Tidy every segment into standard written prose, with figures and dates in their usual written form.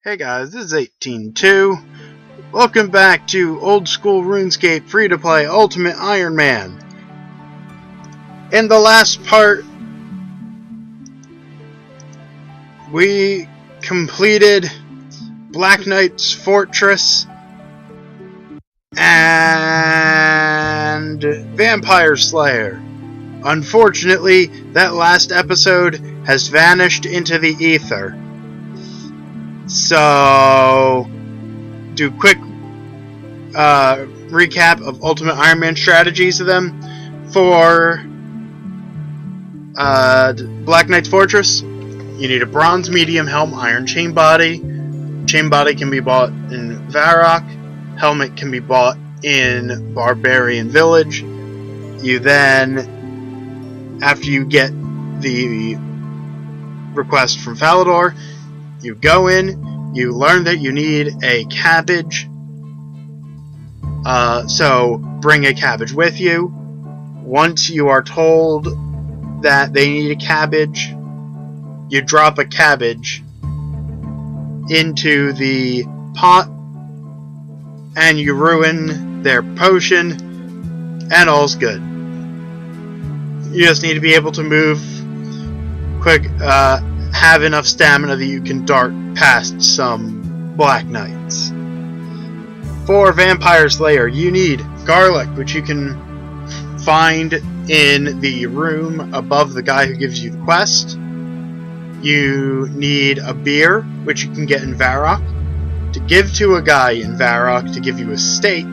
Hey guys, this is 18.2. Welcome back to old school Runescape free-to-play Ultimate Ironman. In the last part, we completed Black Knight's Fortress and Vampire Slayer. Unfortunately, that last episode has vanished into the ether. So, do quick recap of Ultimate Ironman strategies of them for Black Knight's Fortress. You need a bronze medium helm, iron chain body. Chain body can be bought in Varrock. Helmet can be bought in Barbarian Village. You then, after you get the request from Falador, you go in, you learn that you need a cabbage, so bring a cabbage with you. Once you are told that they need a cabbage, you drop a cabbage into the pot, and you ruin their potion, and all's good. You just need to be able to move quick, have enough stamina that you can dart past some Black Knights. For Vampire Slayer, you need garlic, which you can find in the room above the guy who gives you the quest. You need a beer, which you can get in Varrock, to give to a guy in Varrock to give you a steak.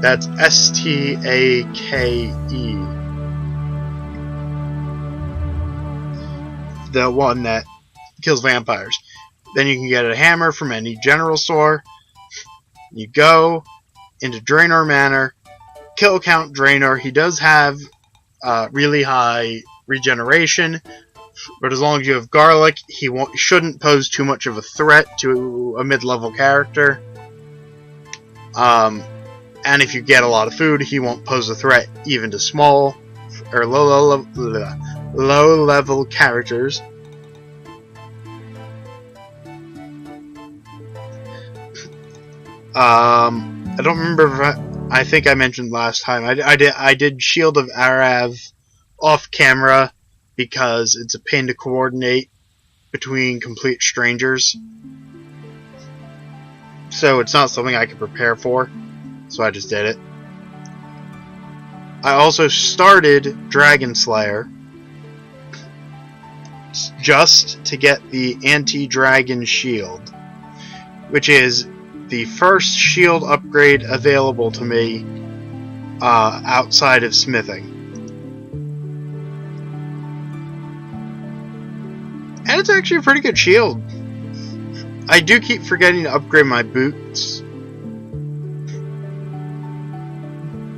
That's Stake. The one that kills vampires. Then you can get a hammer from any general store. You go into Draynor Manor, kill Count Draynor. He does have really high regeneration, but as long as you have garlic, he shouldn't pose too much of a threat to a mid-level character. And if you get a lot of food, he won't pose a threat even to small or low-level characters. I don't remember. I think I mentioned last time. I did Shield of Arav off camera because it's a pain to coordinate between complete strangers. So it's not something I could prepare for. So I just did it. I also started Dragon Slayer just to get the anti-dragon shield, which is the first shield upgrade available to me outside of smithing. And it's actually a pretty good shield. I do keep forgetting to upgrade my boots,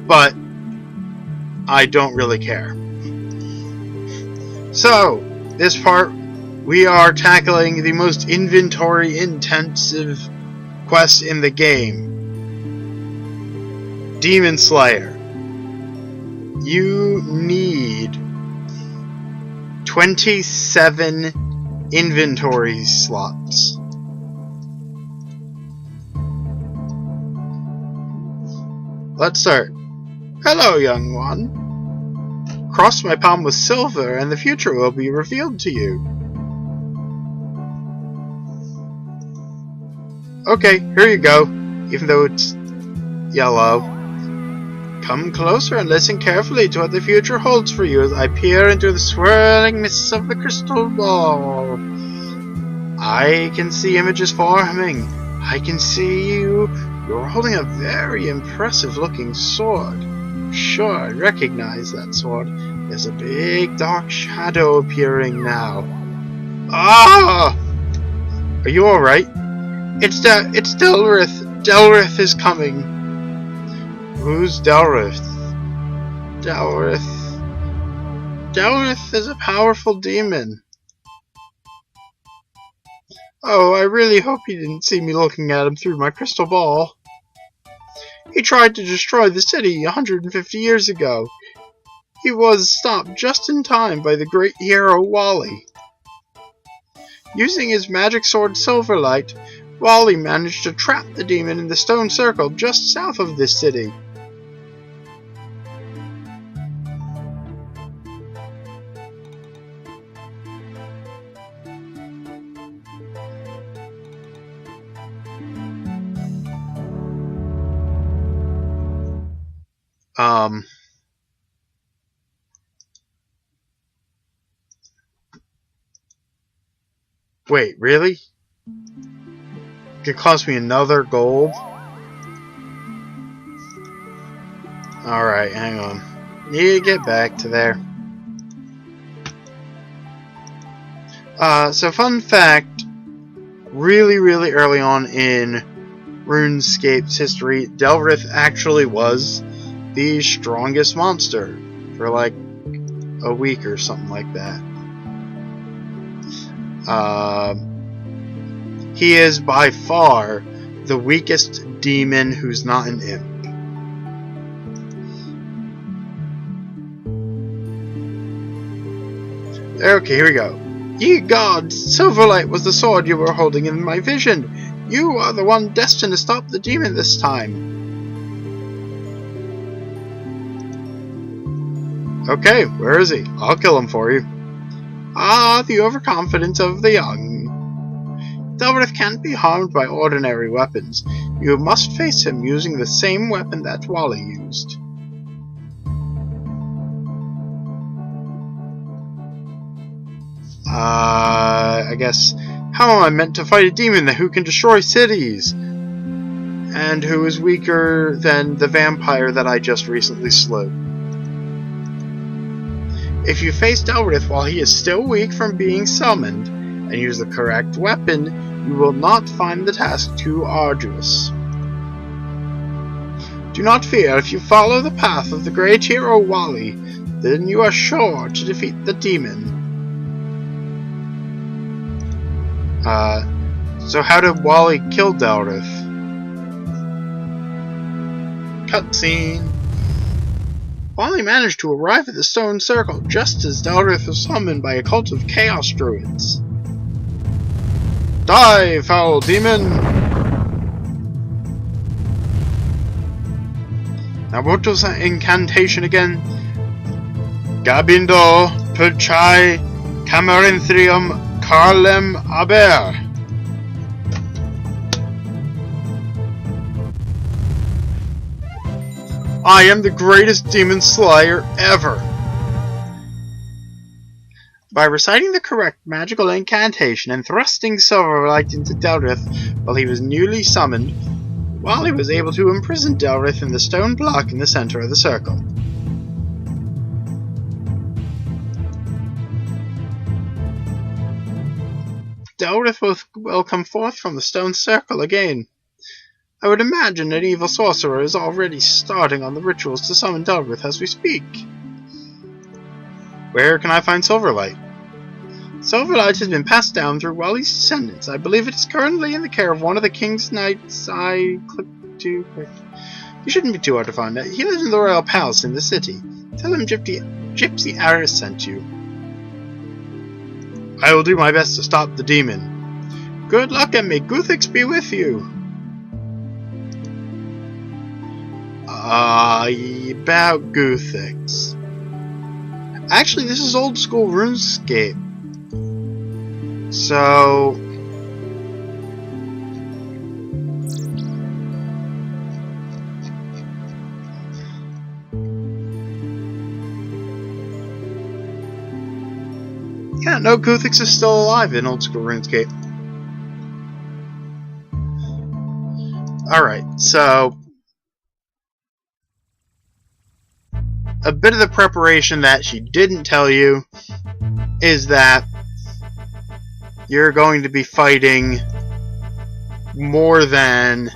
but I don't really care. So, this part, we are tackling the most inventory intensive quest in the game. Demon Slayer. You need 27 inventory slots. Let's start. Hello, young one. Cross my palm with silver, and the future will be revealed to you. Okay, here you go, even though it's yellow. Come closer and listen carefully to what the future holds for you as I peer into the swirling mists of the crystal ball. I can see images forming. I can see you. You're holding a very impressive looking sword. Sure, I recognize that sword. There's a big dark shadow appearing now. Ah! Are you alright? It's Delrith. Delrith is coming. Who's Delrith? Delrith is a powerful demon. Oh, I really hope he didn't see me looking at him through my crystal ball. He tried to destroy the city 150 years ago. He was stopped just in time by the great hero Wally. Using his magic sword Silverlight, Wally managed to trap the demon in the stone circle just south of this city. Wait, really? It cost me another gold? Alright, hang on. Need to get back to there. So fun fact, really early on in RuneScape's history, Delrith actually was the strongest monster for like a week or something like that. He is by far the weakest demon who's not an imp. Okay, here we go. Ye gods, Silverlight was the sword you were holding in my vision. You are the one destined to stop the demon this time. Okay, where is he? I'll kill him for you. Ah, the overconfidence of the young. Delrith can't be harmed by ordinary weapons. You must face him using the same weapon that Wally used. I guess, how am I meant to fight a demon who can destroy cities? And who is weaker than the vampire that I just recently slew? If you face Delrith while he is still weak from being summoned, and use the correct weapon, you will not find the task too arduous. Do not fear, if you follow the path of the great hero Wally, then you are sure to defeat the demon. So how did Wally kill Delrith? Cutscene. Wally managed to arrive at the stone circle just as Delrith was summoned by a cult of Chaos Druids. Die, foul demon! Now what was that incantation again? Gabindo, Purchai, Camarinthrium, Carlem, Aber. I am the greatest demon slayer ever! By reciting the correct magical incantation and thrusting Silverlight into Delrith while he was newly summoned, Wally was able to imprison Delrith in the stone block in the center of the circle. Delrith will come forth from the stone circle again. I would imagine an evil sorcerer is already starting on the rituals to summon Delrith as we speak. Where can I find Silverlight? Silverlight has been passed down through Wally's descendants. I believe it is currently in the care of one of the king's knights. You shouldn't be too hard to find out. He lives in the royal palace in the city. Tell him Gypsy Aris sent you. I will do my best to stop the demon. Good luck and may Guthix be with you. About Guthix. Actually, this is old school RuneScape. So... yeah, no, Guthix is still alive in old school RuneScape. Alright, so... a bit of the preparation that she didn't tell you is that you're going to be fighting more than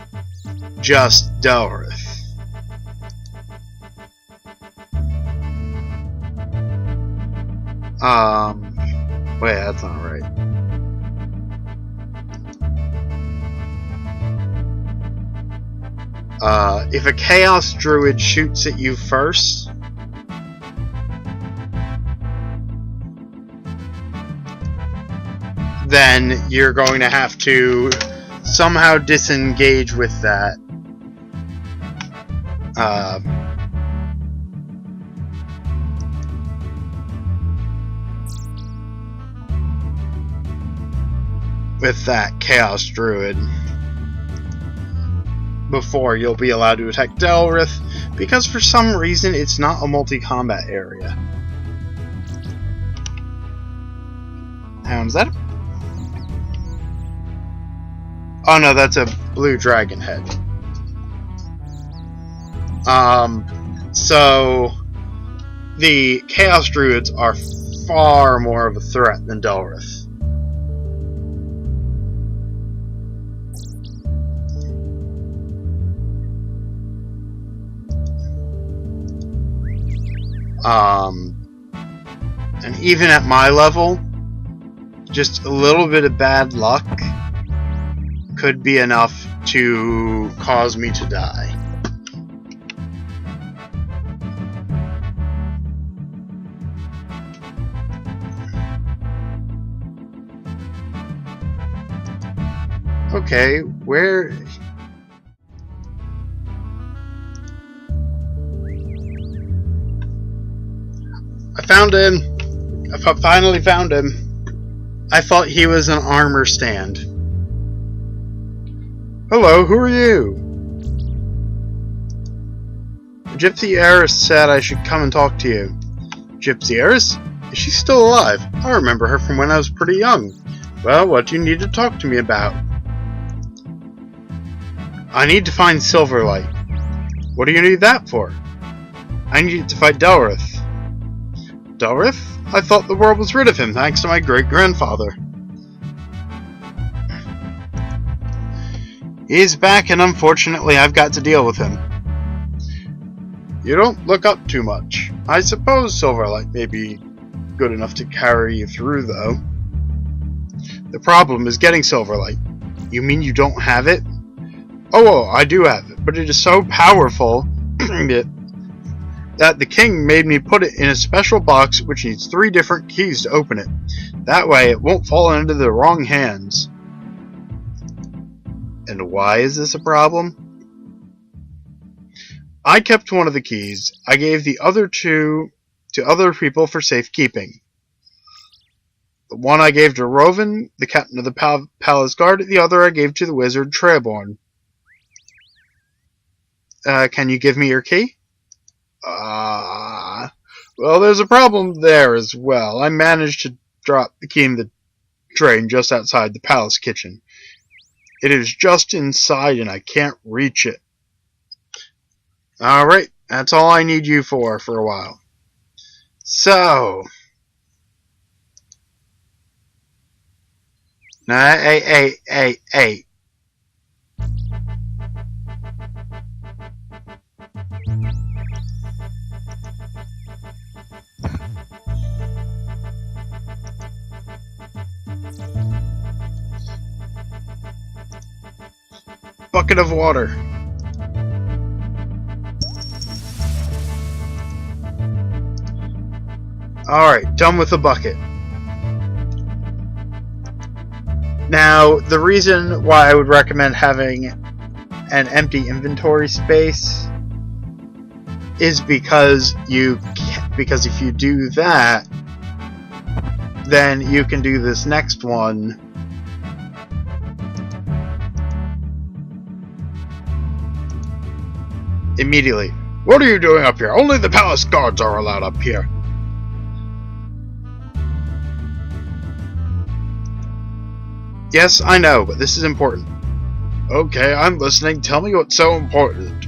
just Delrith. Wait, that's not right. If a Chaos Druid shoots at you first, then you're going to have to somehow disengage with that. With that Chaos Druid before you'll be allowed to attack Delrith, because for some reason it's not a multi-combat area. Is that? Oh no, that's a blue dragon head. So the Chaos Druids are far more of a threat than Delrith. And even at my level, just a little bit of bad luck could be enough to cause me to die. Okay, where... I found him! I finally found him. I thought he was an armor stand. Hello, who are you? Gypsy Eris said I should come and talk to you. Gypsy Eris? Is she still alive? I remember her from when I was pretty young. Well, what do you need to talk to me about? I need to find Silverlight. What do you need that for? I need to fight Delrith. Delrith? I thought the world was rid of him thanks to my great-grandfather. He's back and unfortunately I've got to deal with him. You don't look up too much. I suppose Silverlight may be good enough to carry you through though. The problem is getting Silverlight. You mean you don't have it? Oh, I do have it, but it is so powerful that the king made me put it in a special box which needs 3 different keys to open it. That way it won't fall into the wrong hands. And why is this a problem? I kept one of the keys. I gave the other 2 to other people for safekeeping. The one I gave to Rovan, the captain of the palace guard. The other I gave to the wizard Treborn. Can you give me your key? Well, there's a problem there as well. I managed to drop the key in the drain just outside the palace kitchen. It is just inside and I can't reach it. Alright, that's all I need you for a while. So... Now, hey. Bucket of water. Alright, done with the bucket. Now, the reason why I would recommend having an empty inventory space is because if you do that, then you can do this next one immediately. What are you doing up here? Only the palace guards are allowed up here. Yes, I know, but this is important. Okay, I'm listening. Tell me what's so important.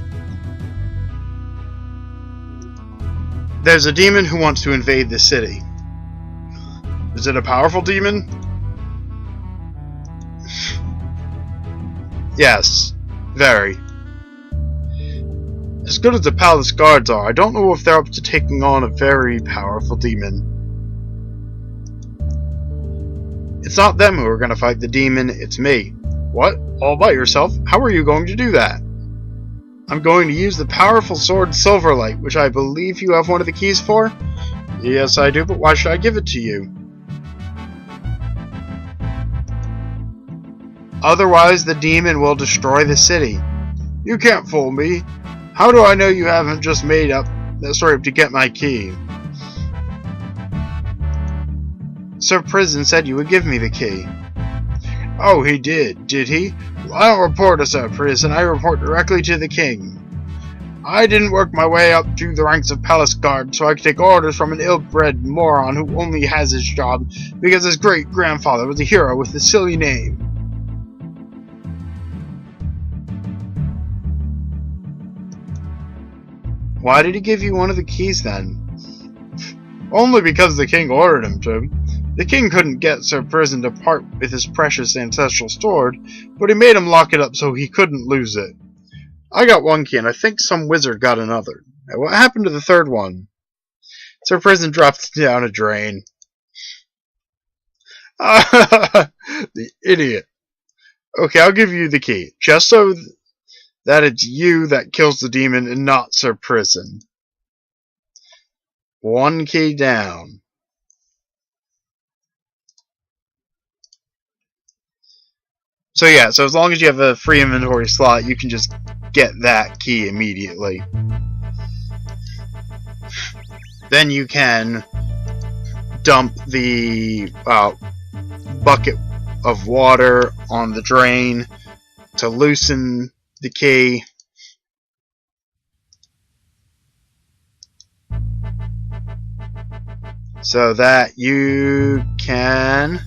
There's a demon who wants to invade the city. Is it a powerful demon? Yes, very. As good as the palace guards are, I don't know if they're up to taking on a very powerful demon. It's not them who are going to fight the demon, it's me. What? All by yourself? How are you going to do that? I'm going to use the powerful sword Silverlight, which I believe you have one of the keys for? Yes, I do, but why should I give it to you? Otherwise, the demon will destroy the city. You can't fool me. How do I know you haven't just made up that story to get my key? Sir Prison said you would give me the key. Oh, he did he? Well, I don't report to Sir Prison, I report directly to the king. I didn't work my way up through the ranks of palace guard so I could take orders from an ill-bred moron who only has his job because his great-grandfather was a hero with a silly name. Why did he give you one of the keys then? Only because the king ordered him to. The king couldn't get Sir Prison to part with his precious ancestral sword, but he made him lock it up so he couldn't lose it. I got one key, and I think some wizard got another. Now, what happened to the third one? Sir Prison dropped down a drain. The idiot. Okay, I'll give you the key, just so that it's you that kills the demon and not Sir Prison. One key down. So yeah, so as long as you have a free inventory slot, you can just get that key immediately. Then you can dump the bucket of water on the drain to loosen the key. So that you can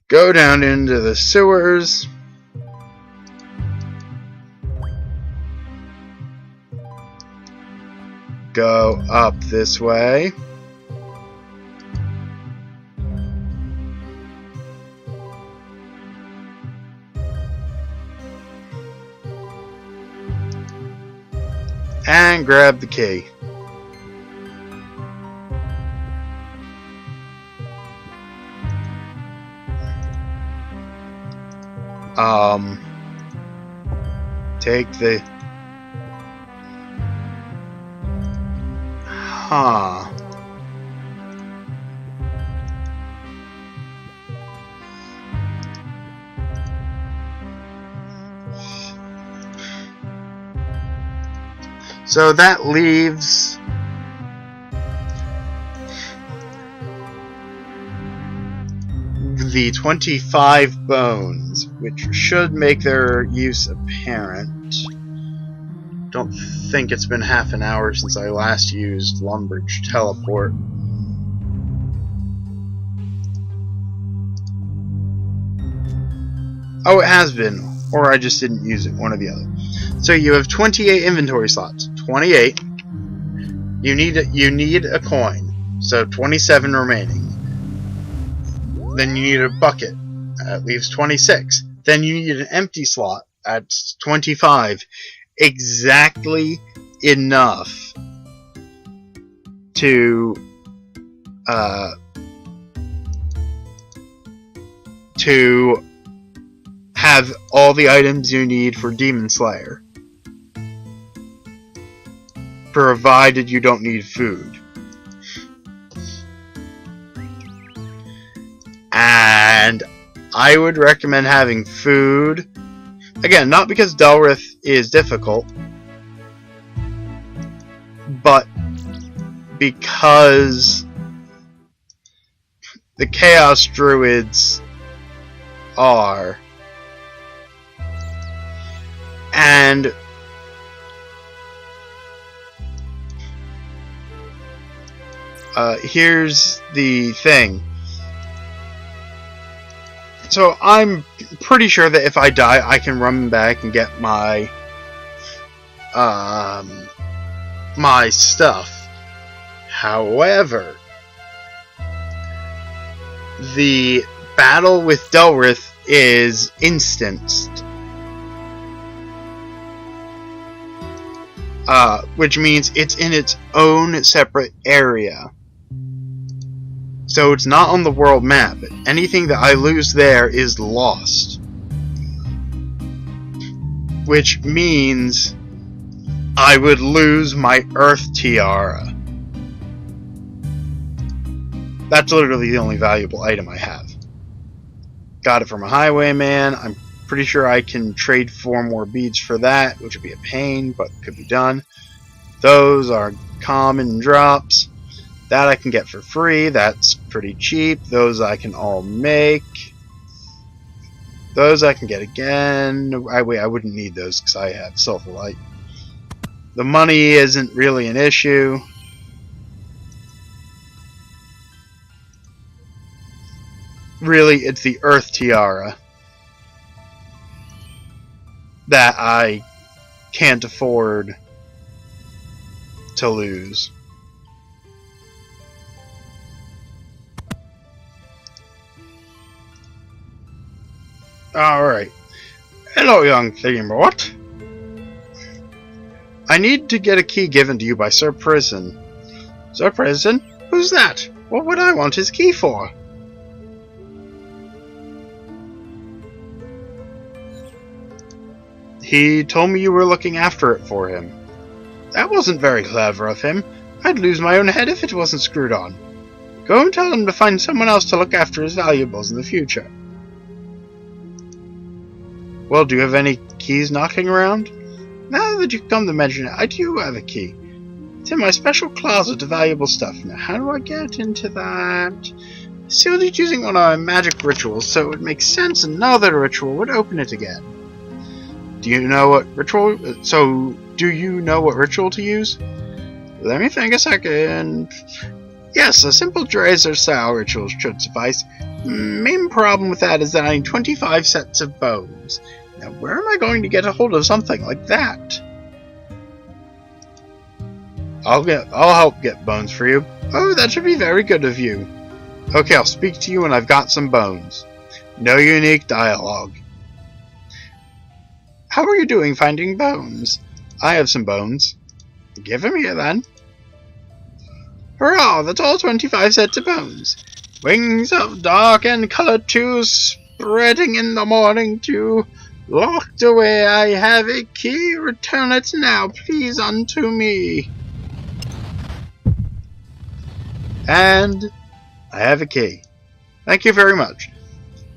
go down into the sewers. Go up this way. And grab the key. Take the... Huh. So that leaves the 25 bones, which should make their use apparent. Don't think it's been half an hour since I last used Lumbridge Teleport. Oh, it has been, or I just didn't use it, one or the other. So you have 28 inventory slots. 28. You need a coin, so 27 remaining. Then you need a bucket. That leaves 26. Then you need an empty slot. That's 25. Exactly enough to have all the items you need for Demon Slayer, provided you don't need food. And I would recommend having food. Again, not because Delrith is difficult, but because the Chaos Druids are. And here's the thing. So I'm pretty sure that if I die, I can run back and get my my stuff. However, the battle with Delrith is instanced, which means it's in its own separate area. So it's not on the world map. Anything that I lose there is lost. Which means I would lose my Earth Tiara. That's literally the only valuable item I have. Got it from a highwayman. I'm pretty sure I can trade 4 more beads for that, which would be a pain, but could be done. Those are common drops. That I can get for free. That's pretty cheap. Those I can all make. Those I can get again. I wouldn't need those because I have Silverlight. The money isn't really an issue. Really, it's the Earth Tiara that I can't afford to lose. Alright. Hello, young thing. What? I need to get a key given to you by Sir Prison. Sir Prison? Who's that? What would I want his key for? He told me you were looking after it for him. That wasn't very clever of him. I'd lose my own head if it wasn't screwed on. Go and tell him to find someone else to look after his valuables in the future. Well, do you have any keys knocking around? Now that you come to mention it, I do have a key. It's in my special closet of valuable stuff. Now, how do I get into that? Sealed using one of my magic rituals, so it would make sense another ritual would open it again. Do you know what ritual? Do you know what ritual to use? Let me think a second. Yes, a simple Drazer style ritual should suffice. Main problem with that is that I need 25 sets of bones. Now, where am I going to get a hold of something like that? I'll help get bones for you. Oh, that should be very good of you. Okay, I'll speak to you when I've got some bones. No unique dialogue. How are you doing finding bones? I have some bones. Give them here, then. Hurrah! That's all 25 sets of bones. Wings of dark and color too, spreading in the morning dew. Locked away, I have a key. Return it now, please, unto me. And I have a key. Thank you very much.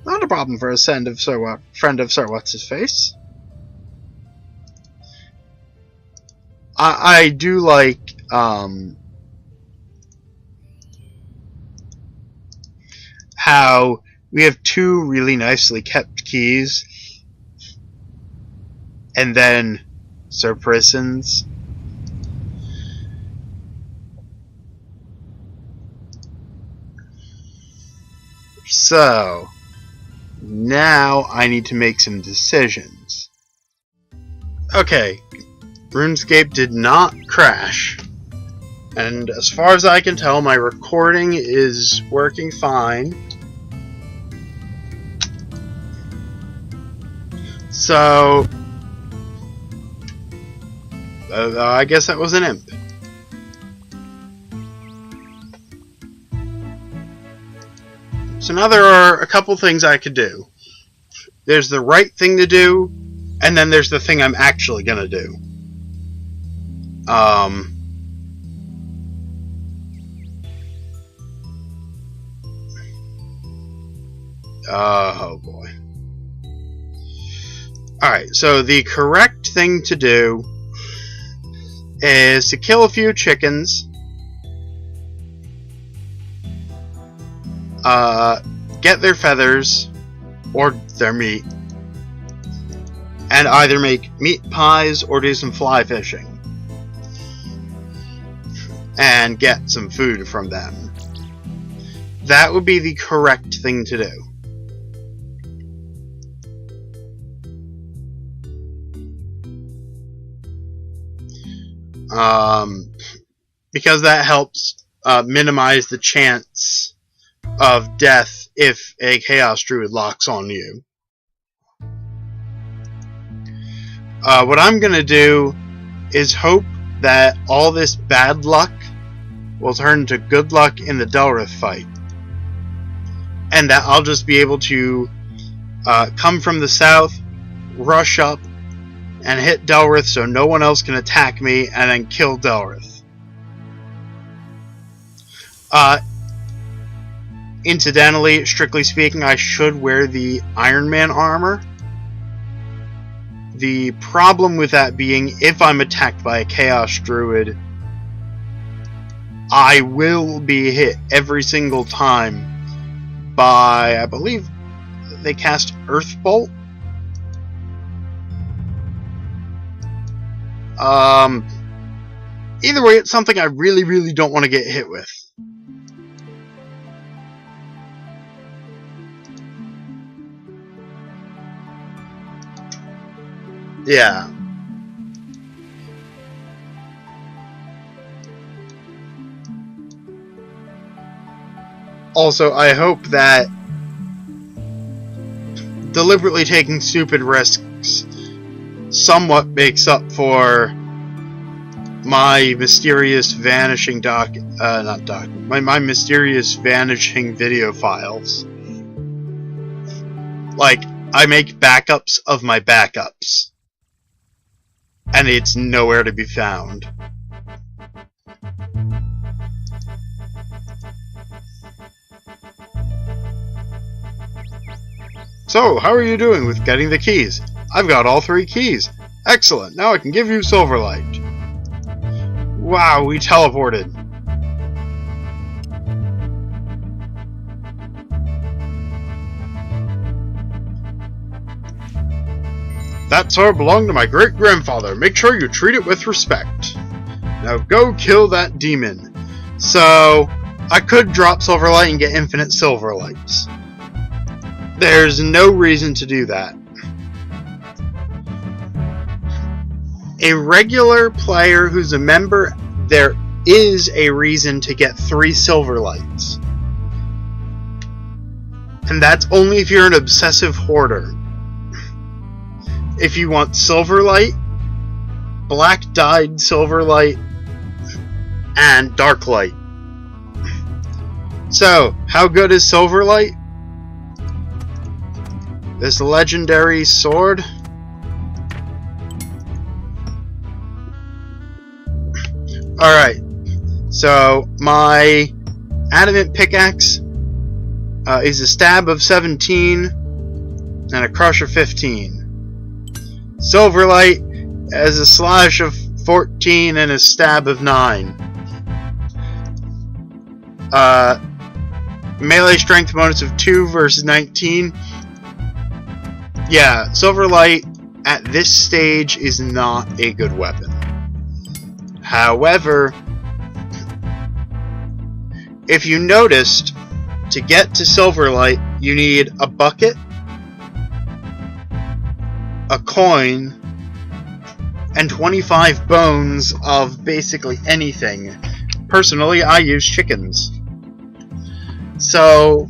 Not a problem for a friend of Sir What's-His-Face. I do like how we have 2 really nicely kept keys, and then Sir Prison's. So now I need to make some decisions. Okay, Runescape did not crash, and as far as I can tell, my recording is working fine. So I guess that was an imp. So now there are a couple things I could do. There's the right thing to do, and then there's the thing I'm actually gonna do. Oh boy. Alright, so the correct thing to do is to kill a few chickens, get their feathers, or their meat, and either make meat pies or do some fly fishing, and get some food from them. That would be the correct thing to do. Because that helps minimize the chance of death if a Chaos Druid locks on you. What I'm going to do is hope that all this bad luck will turn to good luck in the Delrith fight. And that I'll just be able to come from the south, rush up, and hit Delrith so no one else can attack me, and then kill Delrith. Incidentally, strictly speaking, I should wear the Ironman armor. The problem with that being, if I'm attacked by a Chaos Druid, I will be hit every single time by, I believe, they cast Earth Bolt. Either way, it's something I really, really don't want to get hit with. Yeah. Also, I hope that deliberately taking stupid risks somewhat makes up for my mysterious vanishing my mysterious vanishing video files. Like, I make backups of my backups, and it's nowhere to be found. So, how are you doing with getting the keys? I've got all 3 keys. Excellent, now I can give you Silverlight. Wow, we teleported. That sword belonged to my great-grandfather. Make sure you treat it with respect. Now go kill that demon. So, I could drop Silverlight and get infinite Silverlights. There's no reason to do that. A regular player who's a member, there is a reason to get 3 Silverlights. And that's only if you're an obsessive hoarder. If you want Silverlight, Black Dyed Silverlight, and Darklight. So, how good is Silverlight? This legendary sword. Alright, so my adamant pickaxe is a stab of 17 and a crush of 15. Silverlight has a slash of 14 and a stab of 9. Melee strength bonus of 2 versus 19. Yeah, Silverlight at this stage is not a good weapon. However, if you noticed, to get to Silverlight, you need a bucket, a coin, and 25 bones of basically anything. Personally, I use chickens. So,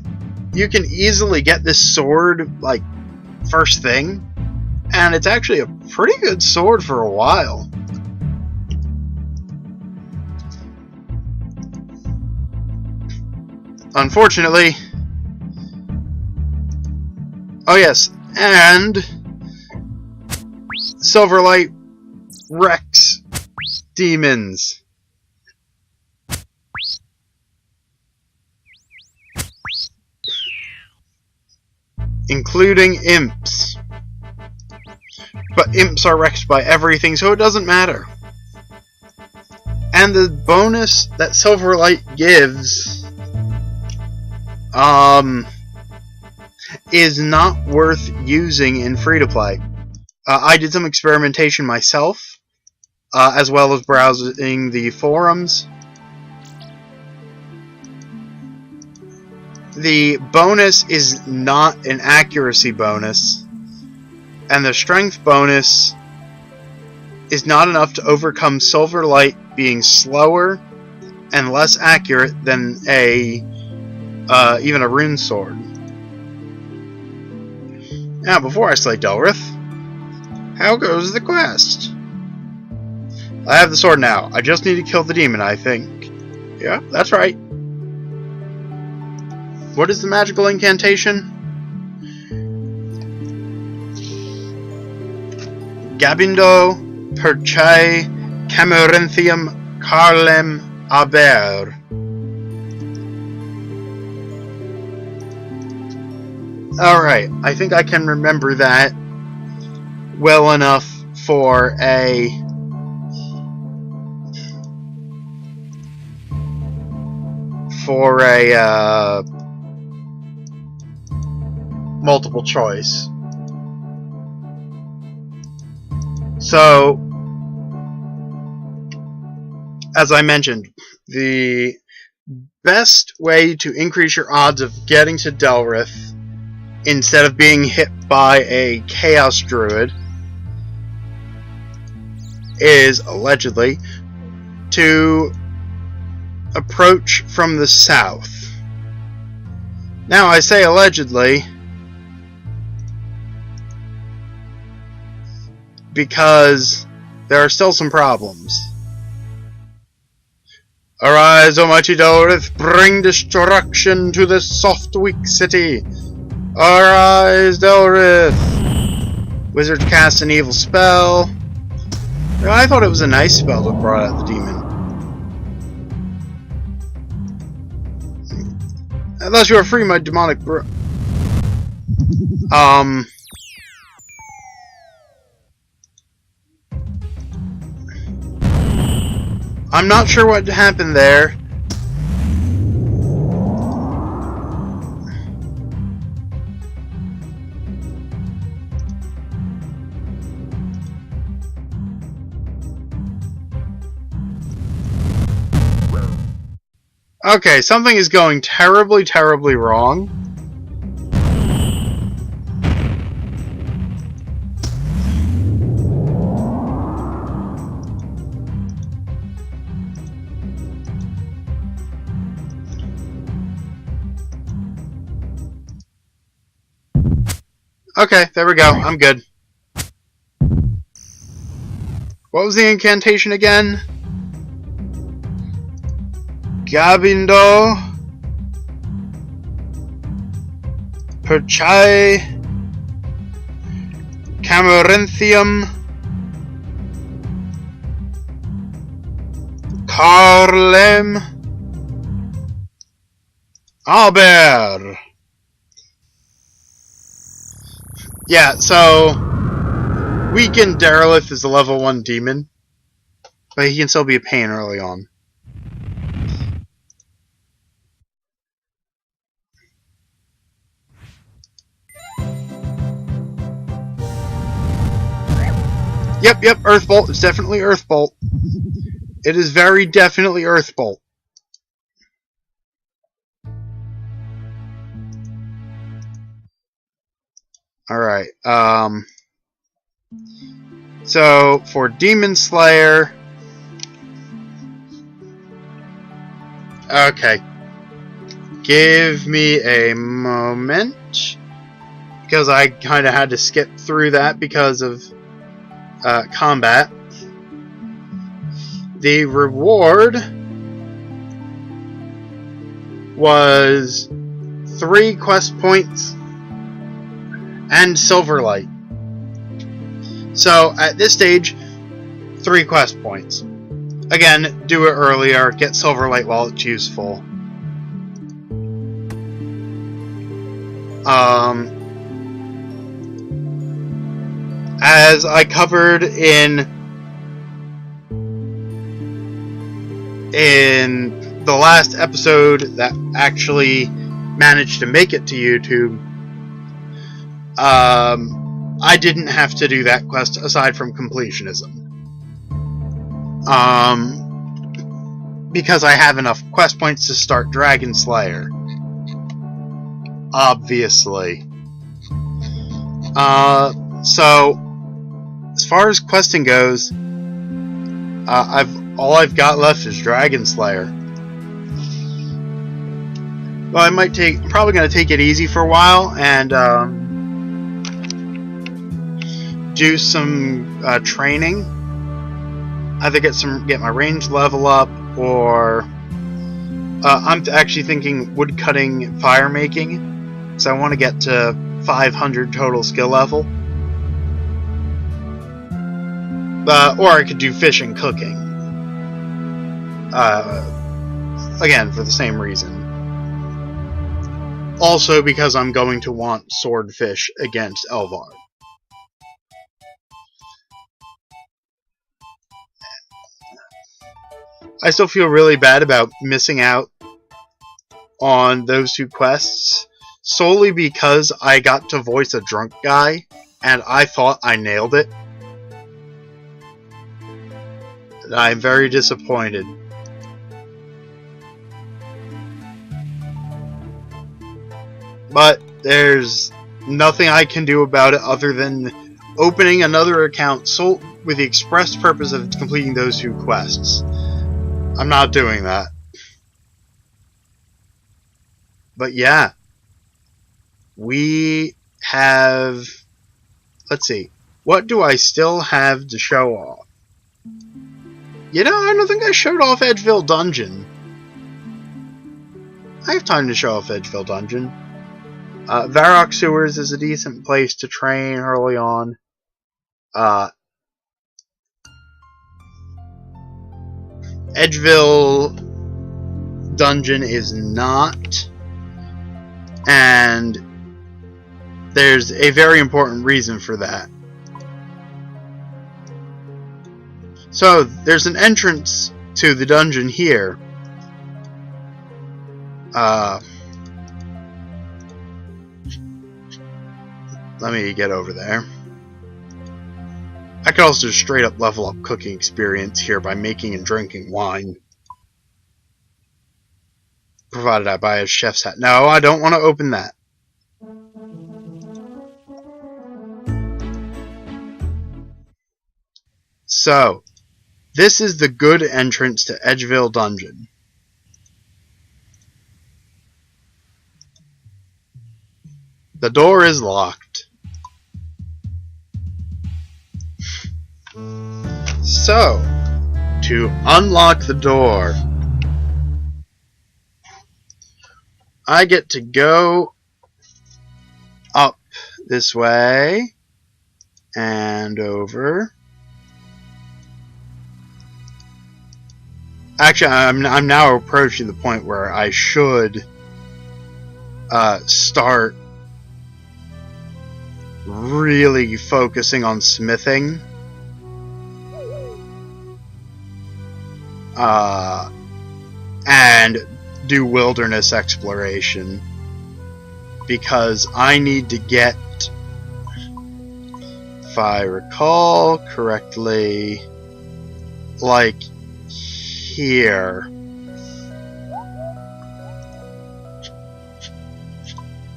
you can easily get this sword, like, first thing, and it's actually a pretty good sword for a while. Unfortunately, oh yes, and Silverlight wrecks demons. Including imps. But imps are wrecked by everything, so it doesn't matter. And the bonus that Silverlight gives is not worth using in free-to-play. I did some experimentation myself, as well as browsing the forums. The bonus is not an accuracy bonus, and the strength bonus is not enough to overcome Silverlight being slower and less accurate than even a rune sword. Now, before I slay Delrith, how goes the quest? I have the sword now. I just need to kill the demon, I think. Yeah, that's right. What is the magical incantation? Gabindo perchae camerinthium carlem aber. Alright, I think I can remember that well enough for a multiple choice. So, as I mentioned, the best way to increase your odds of getting to Delrith instead of being hit by a Chaos Druid is, allegedly, to approach from the south. Now, I say allegedly because there are still some problems. Arise, O mighty Delrith, bring destruction to this soft, weak city. Arise, Delrith! Wizard cast an evil spell. I thought it was a nice spell that brought out the demon. Unless you are free, my demonic bro. I'm not sure what happened there. Okay, something is going terribly, terribly wrong. Okay, there we go. I'm good. What was the incantation again? Gabindo Perchai Camarinthium Carlem Aber. Yeah, so weakened Delrith is a level 1 demon, but he can still be a pain early on. Yep, Earthbolt. It's definitely Earthbolt. It is very definitely Earthbolt. Alright, so, for Demon Slayer... Okay. Give me a moment, because I kind of had to skip through that because of combat. The reward was 3 quest points and Silverlight. So at this stage, 3 quest points. Again, do it earlier, get Silverlight while it's useful. As I covered in the last episode that actually managed to make it to YouTube, I didn't have to do that quest aside from completionism. Because I have enough quest points to start Dragon Slayer. Obviously. So, as far as questing goes, all I've got left is Dragon Slayer. Well, I'm probably going to take it easy for a while and do some training. Either get my range level up, or I'm actually thinking woodcutting, fire making, so I want to get to 500 total skill level. Or I could do fishing, cooking. Again, for the same reason. Also because I'm going to want Swordfish against Elvar. I still feel really bad about missing out on those 2 quests, solely because I got to voice a drunk guy, and I thought I nailed it. And I'm very disappointed. But there's nothing I can do about it other than opening another account with the express purpose of completing those 2 quests. I'm not doing that. But yeah. We have... Let's see. What do I still have to show off? You know, I don't think I showed off Edgeville Dungeon. I have time to show off Edgeville Dungeon. Varrock Sewers is a decent place to train early on. Edgeville Dungeon is not, and there's a very important reason for that. So, there's an entrance to the dungeon here. Let me get over there. I could also just straight up level up cooking experience here by making and drinking wine. Provided I buy a chef's hat. No, I don't want to open that. So, this is the good entrance to Edgeville Dungeon. The door is locked. So, to unlock the door, I get to go up this way and over. Actually, I'm now approaching the point where I should start really focusing on smithing. And do wilderness exploration, because I need to get, if I recall correctly, like here.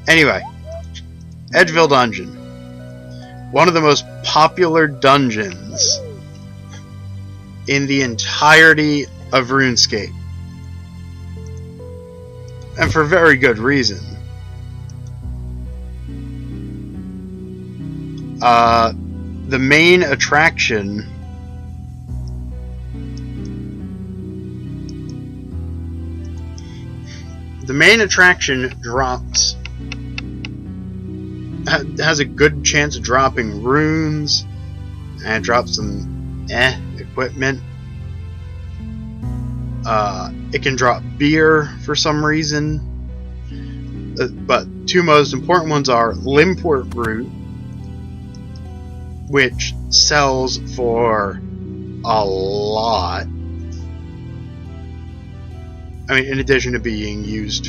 Anyway, Edgeville Dungeon. One of the most popular dungeons in the entirety of RuneScape. And for very good reason. The main attraction drops, has a good chance of dropping runes, and drops some equipment. It can drop beer for some reason, but 2 most important ones are Limport Root, which sells for a lot. I mean, in addition to being used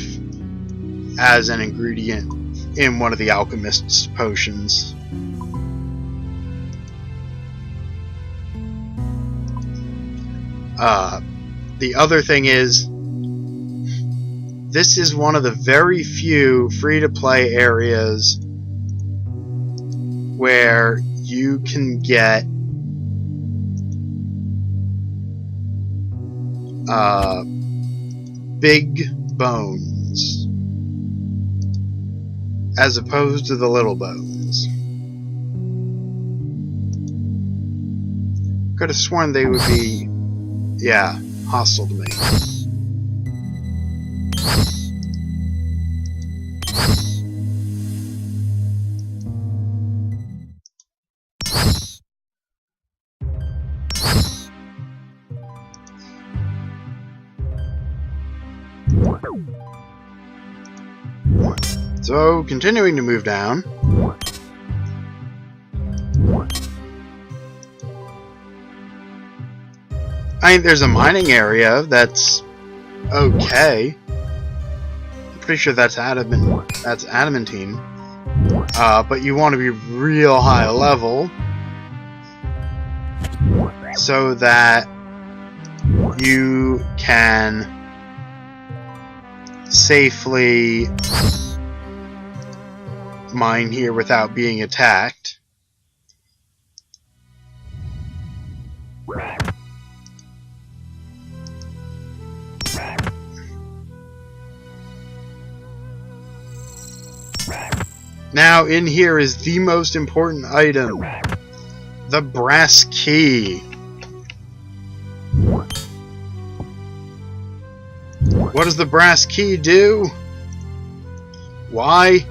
as an ingredient in one of the alchemist's potions. The other thing is, this is one of the very few free-to-play areas where you can get big bones as opposed to the little bones. Could have sworn they would be, yeah, hostile to me. So, continuing to move down. I think there's a mining area that's okay. I'm pretty sure that's adamantine. But you want to be real high level so that you can safely mine here without being attacked. Now, in here is the most important item, the brass key. What does the brass key do? Why?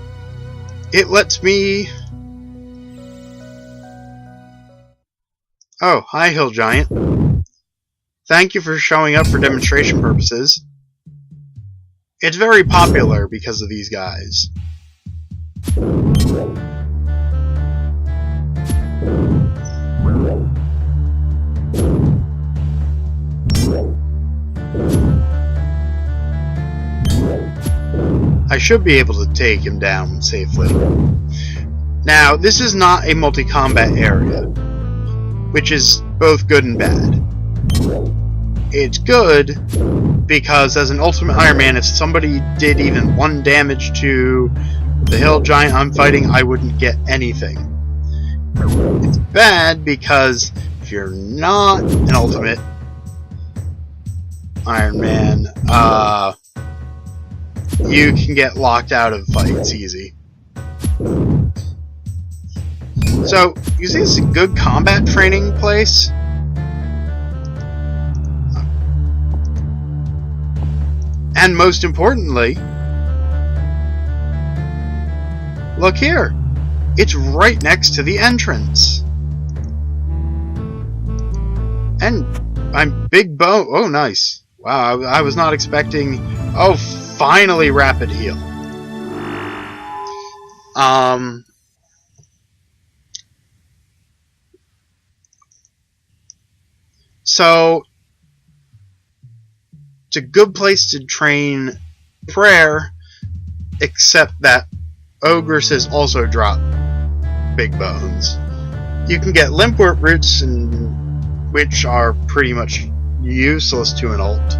It lets me... Oh, hi, Hill Giant. Thank you for showing up for demonstration purposes. It's very popular because of these guys. I should be able to take him down safely. Now, this is not a multi-combat area, which is both good and bad. It's good because as an Ultimate Iron Man, if somebody did even 1 damage to the Hill Giant I'm fighting, I wouldn't get anything. It's bad because if you're not an Ultimate Iron Man, you can get locked out of fights easy. So, you think it's a good combat training place? And most importantly, look here. It's right next to the entrance. And I'm big bow. Oh, nice. Wow, I was not expecting... Oh, finally rapid heal. So, it's a good place to train prayer, except that ogresses also drop big bones. You can get limpwort roots, which are pretty much useless to an ult.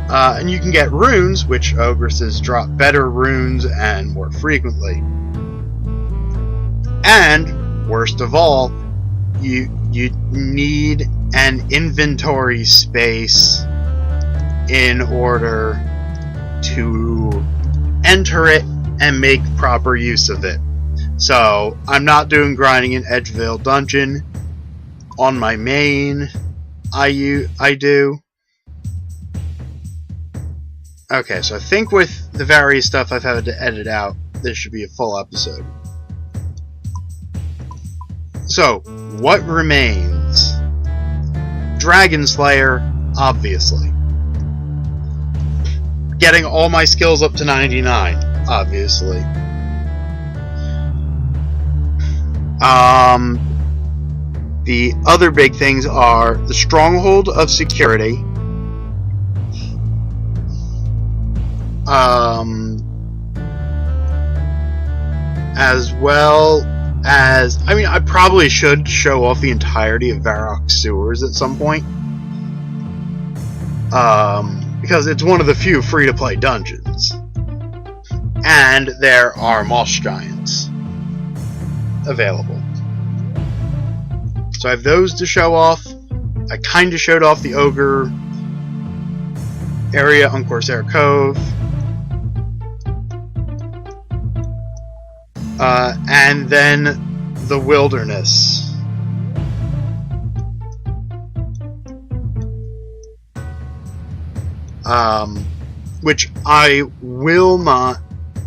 And you can get runes, which ogresses drop better runes and more frequently. And, worst of all, you need an inventory space in order to enter it and make proper use of it. So, I'm not doing grinding in Edgevale Dungeon. On my main, I do. Okay, so I think with the various stuff I've had to edit out, this should be a full episode. So, what remains? Dragon Slayer, obviously. Getting all my skills up to 99, obviously. The other big things are the Stronghold of Security, as well as, I mean, I probably should show off the entirety of Varrock Sewers at some point, because it's one of the few free-to-play dungeons, and there are Moss Giants available. So I have those to show off. I kind of showed off the Ogre area on Corsair Cove. And then the Wilderness. Which I will not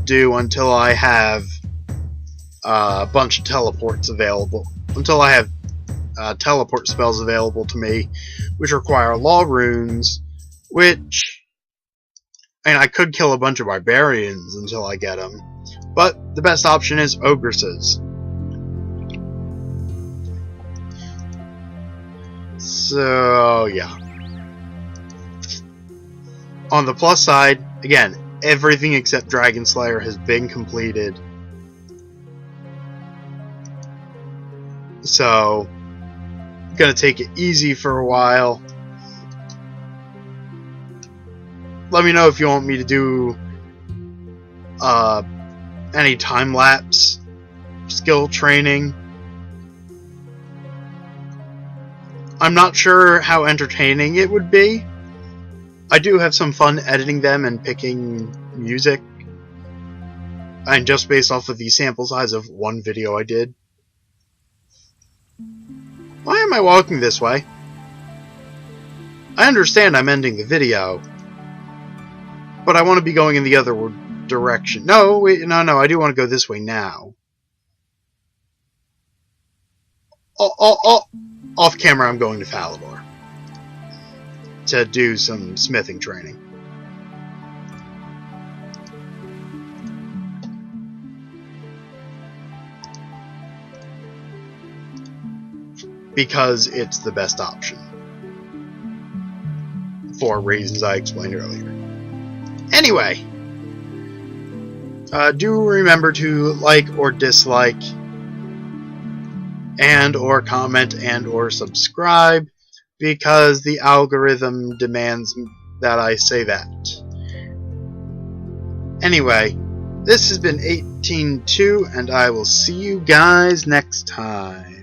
do until I have a bunch of teleports available. Until I have teleport spells available to me, which require law runes, which And I could kill a bunch of barbarians until I get them, but the best option is ogresses. So, yeah. On the plus side, again, everything except Dragon Slayer has been completed. So, I'm gonna take it easy for a while. Let me know if you want me to do any time-lapse skill training. I'm not sure how entertaining it would be. I do have some fun editing them and picking music. And just based off of the sample size of one video I did. Why am I walking this way? I understand I'm ending the video, but I want to be going in the other direction. No, wait, no, I do want to go this way now. Off camera, I'm going to Falador to do some smithing training. Because it's the best option. For reasons I explained earlier. Anyway, do remember to like or dislike, and or comment and or subscribe, because the algorithm demands that I say that. Anyway, this has been 18-2, and I will see you guys next time.